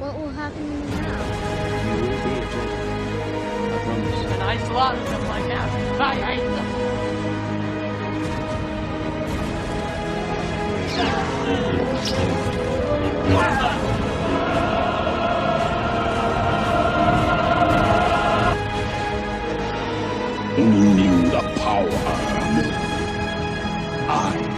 What will happen when you have? You will be a Jedi. I promise. And I slaughtered them like that. I hate them. You knew the power. I am.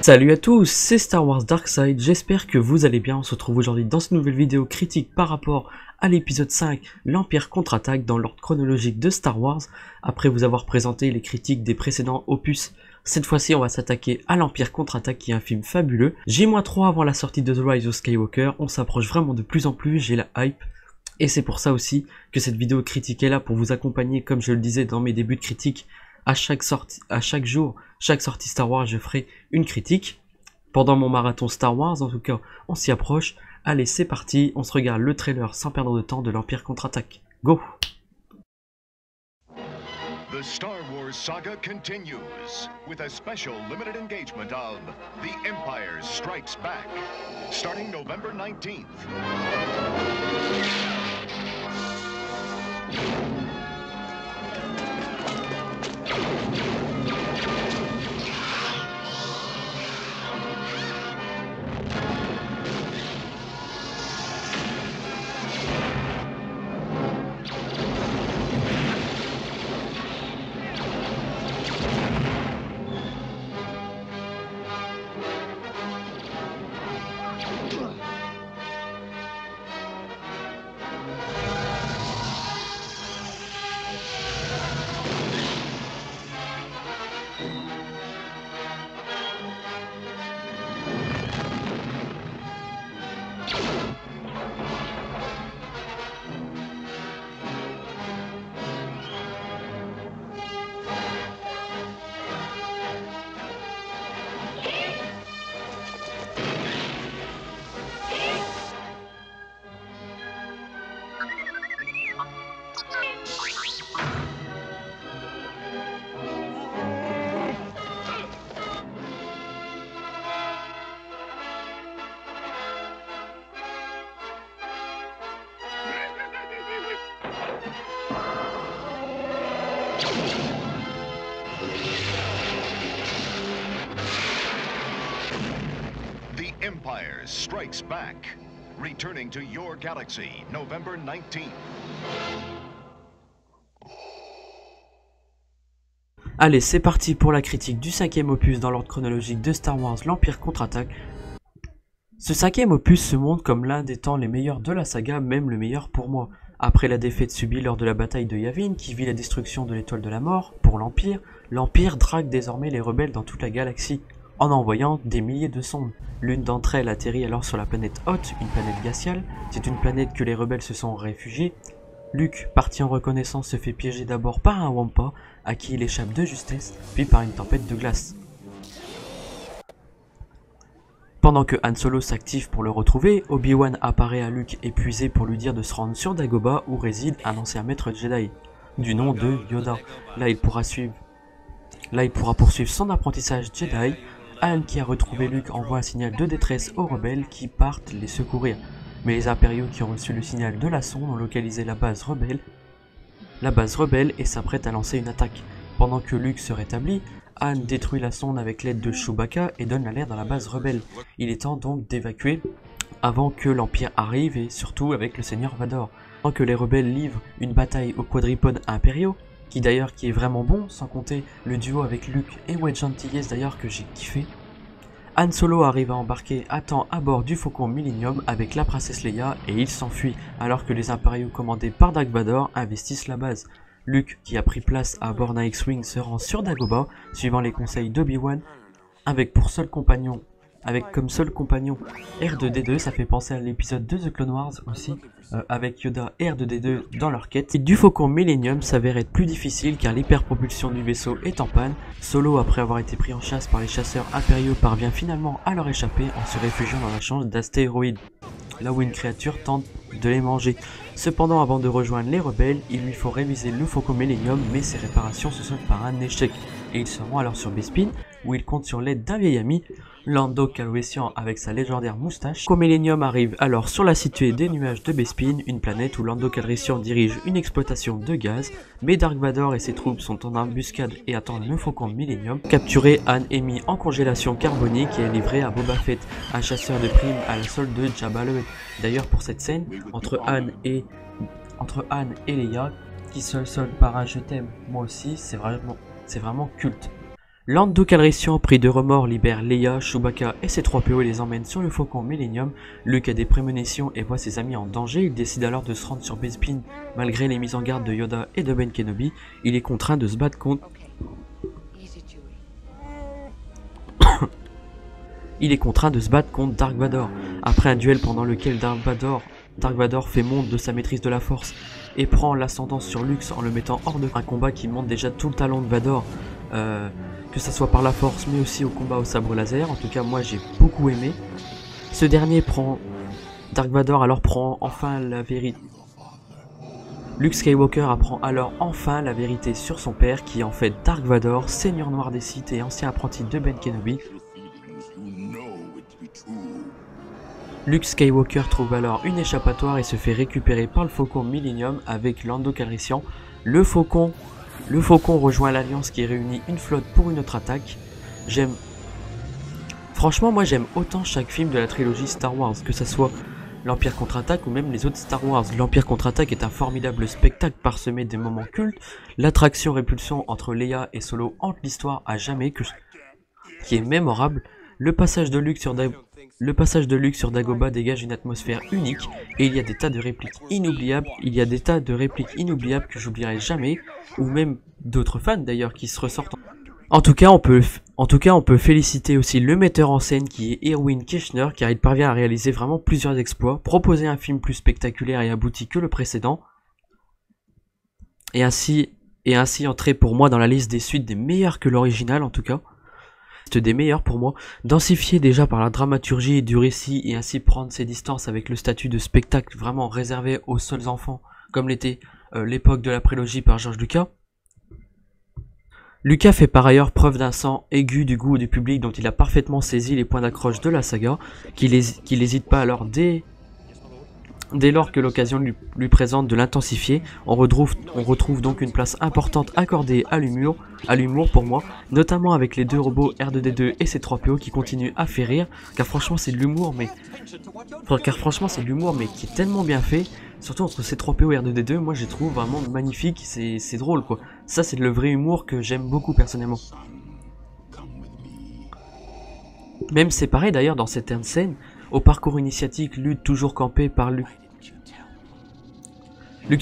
Salut à tous, c'est Star Wars Darkside, j'espère que vous allez bien. On se retrouve aujourd'hui dans cette nouvelle vidéo critique par rapport à l'épisode 5, l'Empire contre-attaque, dans l'ordre chronologique de Star Wars. Après vous avoir présenté les critiques des précédents opus, cette fois-ci on va s'attaquer à l'Empire contre-attaque qui est un film fabuleux. J-3 avant la sortie de The Rise of Skywalker, on s'approche vraiment de plus en plus, j'ai la hype. Et c'est pour ça aussi que cette vidéo critique est là pour vous accompagner, comme je le disais dans mes débuts de critique. À chaque jour, chaque sortie Star Wars, je ferai une critique. Pendant mon marathon Star Wars, en tout cas, on s'y approche. Allez, c'est parti, on se regarde le trailer sans perdre de temps de l'Empire contre-attaque. Go! The Star Wars saga continues with a special limited engagement of The Empire Strikes Back, starting November 19th. The Empire Strikes Back, returning to your galaxy, November 19th. Allez, c'est parti pour la critique du 5e opus dans l'ordre chronologique de Star Wars, l'Empire contre-attaque. Ce 5e opus se montre comme l'un des temps les meilleurs de la saga, même le meilleur pour moi. Après la défaite subie lors de la bataille de Yavin, qui vit la destruction de l'étoile de la mort pour l'Empire, l'Empire drague désormais les rebelles dans toute la galaxie, en envoyant des milliers de sondes. L'une d'entre elles atterrit alors sur la planète Hoth, une planète glaciale. C'est une planète que les rebelles se sont réfugiés. Luke, parti en reconnaissance, se fait piéger d'abord par un Wampa, à qui il échappe de justesse, puis par une tempête de glace. Pendant que Han Solo s'active pour le retrouver, Obi-Wan apparaît à Luke épuisé pour lui dire de se rendre sur Dagobah où réside un ancien maître Jedi, du nom de Yoda. Là il pourra poursuivre son apprentissage Jedi. Han, qui a retrouvé Luke, envoie un signal de détresse aux rebelles qui partent les secourir. Mais les impériaux qui ont reçu le signal de la sonde ont localisé la base rebelle et s'apprête à lancer une attaque. Pendant que Luke se rétablit, Han détruit la sonde avec l'aide de Chewbacca et donne l'alerte dans la base rebelle. Il est temps donc d'évacuer avant que l'Empire arrive, et surtout avec le Seigneur Vador. Pendant que les rebelles livrent une bataille aux quadripodes impériaux, qui est vraiment bon, sans compter le duo avec Luke et Wedge Antilles d'ailleurs que j'ai kiffé. Han Solo arrive à embarquer à temps à bord du Faucon Millennium avec la princesse Leia et il s'enfuit alors que les impériaux commandés par Dark Vador investissent la base. Luke, qui a pris place à bord d'un X-Wing, se rend sur Dagobah suivant les conseils d'Obi-Wan avec pour seul compagnon avec comme seul compagnon R2-D2, ça fait penser à l'épisode de The Clone Wars aussi, avec Yoda et R2-D2 dans leur quête. Et du Faucon Millennium s'avère être plus difficile car l'hyperpropulsion du vaisseau est en panne. Solo, après avoir été pris en chasse par les chasseurs impériaux, parvient finalement à leur échapper en se réfugiant dans la chambre d'astéroïdes, là où une créature tente de les manger. Cependant, avant de rejoindre les rebelles, il lui faut réviser le Faucon Millennium, mais ses réparations se soldent par un échec. Et il se rend alors sur Bespin, où il compte sur l'aide d'un vieil ami, Lando Calrissian avec sa légendaire moustache. Faucon Millennium arrive alors sur la située des nuages de Bespin, une planète où Lando Calrissian dirige une exploitation de gaz, mais Dark Vador et ses troupes sont en embuscade et attendent le Faucon Millennium. Capturé, Han est mis en congélation carbonique et est livré à Boba Fett, un chasseur de primes à la solde de Jabba le Hutt. D'ailleurs, pour cette scène, entre Han et Leia, qui se solde par un je t'aime, moi aussi, c'est vraiment culte. Lando Calrissian, pris de remords, libère Leia, Chewbacca et ses 3 PO et les emmène sur le Faucon Millennium. Luke a des prémonitions et voit ses amis en danger. Il décide alors de se rendre sur Bespin malgré les mises en garde de Yoda et de Ben Kenobi. Il est contraint de se battre contre... Il est contraint de se battre contre Dark Vador. Après un duel pendant lequel Dark Vador fait montre de sa maîtrise de la force et prend l'ascendance sur Luke en le mettant hors de un combat qui montre déjà tout le talent de Vador, que ça soit par la force mais aussi au combat au sabre laser. En tout cas, moi j'ai beaucoup aimé. Ce dernier Dark Vador alors prend enfin la vérité. Luke Skywalker apprend alors enfin la vérité sur son père, qui est en fait Dark Vador, seigneur noir des Sith et ancien apprenti de Ben Kenobi. Luke Skywalker trouve alors une échappatoire et se fait récupérer par le Faucon Millennium avec Lando Calrissian. Le Faucon rejoint l'Alliance qui réunit une flotte pour une autre attaque. Franchement, moi j'aime autant chaque film de la trilogie Star Wars, que ça soit l'Empire contre-attaque ou même les autres Star Wars. L'Empire contre-attaque est un formidable spectacle parsemé de moments cultes. L'attraction-répulsion entre Leia et Solo hante l'histoire à jamais, qui est mémorable. Le passage de Luke sur Dagobah dégage une atmosphère unique et il y a des tas de répliques inoubliables. Que j'oublierai jamais, ou même d'autres fans d'ailleurs qui se ressortent. En tout cas, on peut féliciter aussi le metteur en scène qui est Irwin Keschner, car il parvient à réaliser vraiment plusieurs exploits, proposer un film plus spectaculaire et abouti que le précédent, et ainsi entrer pour moi dans la liste des suites des meilleures que l'original en tout cas. Des meilleurs pour moi, densifié déjà par la dramaturgie du récit et ainsi prendre ses distances avec le statut de spectacle vraiment réservé aux seuls enfants, comme l'était l'époque de la prélogie par George Lucas. Lucas fait par ailleurs preuve d'un sens aigu du goût du public dont il a parfaitement saisi les points d'accroche de la saga, qu'il n'hésite pas alors dès lors que l'occasion lui présente de l'intensifier. On retrouve donc une place importante accordée à l'humour pour moi, notamment avec les deux robots R2-D2 et ses 3 PO qui continuent à faire rire, car franchement c'est de l'humour mais qui est tellement bien fait, surtout entre ces 3 PO et R2-D2, moi je les trouve vraiment magnifiques, c'est drôle quoi. Ça c'est le vrai humour que j'aime beaucoup personnellement. Même c'est pareil d'ailleurs dans certaines scènes. Au parcours initiatique, Luke toujours campé par Luke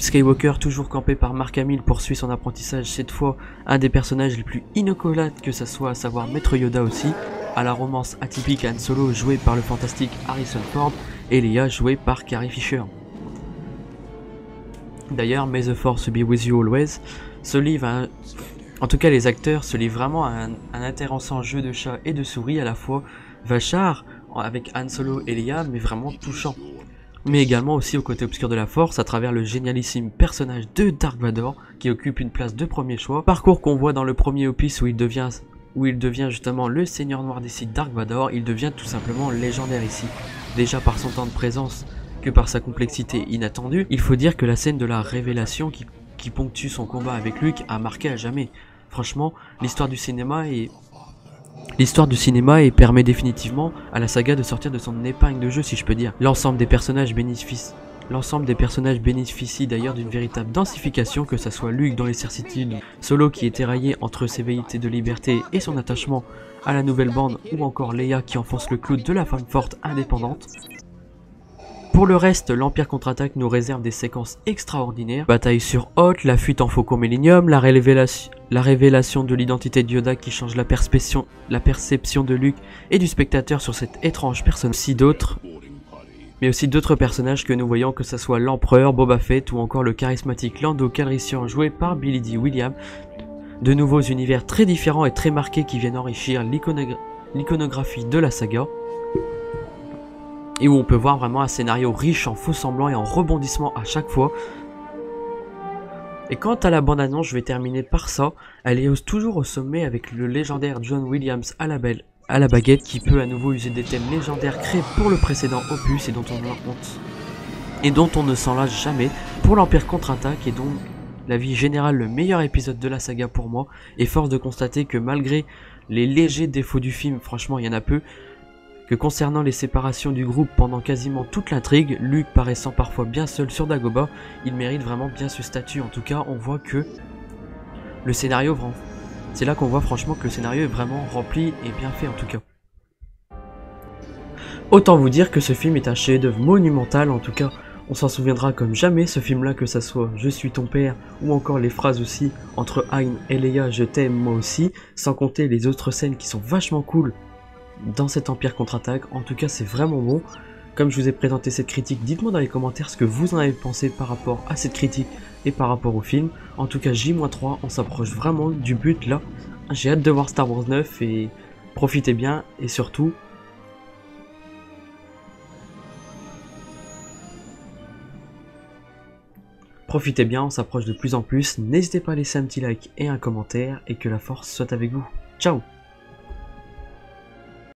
Skywalker, toujours campé par Mark Hamill, poursuit son apprentissage, cette fois un des personnages les plus inoculates que ça soit, à savoir Maître Yoda aussi, à la romance atypique Han Solo joué par le fantastique Harrison Ford et Leia jouée par Carrie Fisher. D'ailleurs, May the Force be with you always se livre en tout cas les acteurs se livrent vraiment à un intéressant jeu de chat et de souris à la fois vachard avec Han Solo et Leia, mais vraiment touchant. Mais également aussi au côté obscur de la force à travers le génialissime personnage de Dark Vador qui occupe une place de premier choix. Parcours qu'on voit dans le premier opus où il devient justement le seigneur noir des Sith Dark Vador, il devient tout simplement légendaire ici. Déjà par son temps de présence que par sa complexité inattendue, il faut dire que la scène de la révélation qui ponctue son combat avec Luke a marqué à jamais. Franchement, l'histoire du cinéma et permet définitivement à la saga de sortir de son épingle de jeu, si je peux dire. L'ensemble des personnages bénéficie d'ailleurs d'une véritable densification, que ça soit Luke dans les certitudes, Solo qui est éraillé entre ses velléités de liberté et son attachement à la nouvelle bande, ou encore Leia qui enfonce le clou de la femme forte indépendante. Pour le reste, l'Empire contre-attaque nous réserve des séquences extraordinaires. Bataille sur Hoth, la fuite en Faucon Millenium, la révélation de l'identité de Yoda qui change la perception de Luke et du spectateur sur cet étrange personnage. Mais aussi d'autres personnages que nous voyons, que ce soit l'Empereur, Boba Fett ou encore le charismatique Lando Calrissian joué par Billy Dee Williams. De nouveaux univers très différents et très marqués qui viennent enrichir l'iconographie de la saga. Et où on peut voir vraiment un scénario riche en faux semblants et en rebondissements à chaque fois. Et quant à la bande-annonce, je vais terminer par ça. Elle est toujours au sommet avec le légendaire John Williams à la baguette qui peut à nouveau user des thèmes légendaires créés pour le précédent opus et dont on ne s'en lasse jamais pour l'Empire contre-attaque et dont la vie générale le meilleur épisode de la saga pour moi. Et force de constater que malgré les légers défauts du film, franchement il y en a peu, que concernant les séparations du groupe pendant quasiment toute l'intrigue, Luke paraissant parfois bien seul sur Dagobah, il mérite vraiment bien ce statut. En tout cas, on voit que le scénario, c'est là qu'on voit franchement que le scénario est vraiment rempli et bien fait en tout cas. Autant vous dire que ce film est un chef-d'œuvre monumental, en tout cas, on s'en souviendra comme jamais ce film-là, que ça soit Je suis ton père ou encore les phrases aussi entre Hein et Leia, je t'aime moi aussi, sans compter les autres scènes qui sont vachement cool dans cet Empire contre-attaque. En tout cas c'est vraiment bon. Comme je vous ai présenté cette critique, dites-moi dans les commentaires ce que vous en avez pensé par rapport à cette critique et par rapport au film. En tout cas J-3, on s'approche vraiment du but là. J'ai hâte de voir Star Wars 9 et profitez bien et surtout profitez bien, on s'approche de plus en plus. N'hésitez pas à laisser un petit like et un commentaire et que la force soit avec vous. Ciao!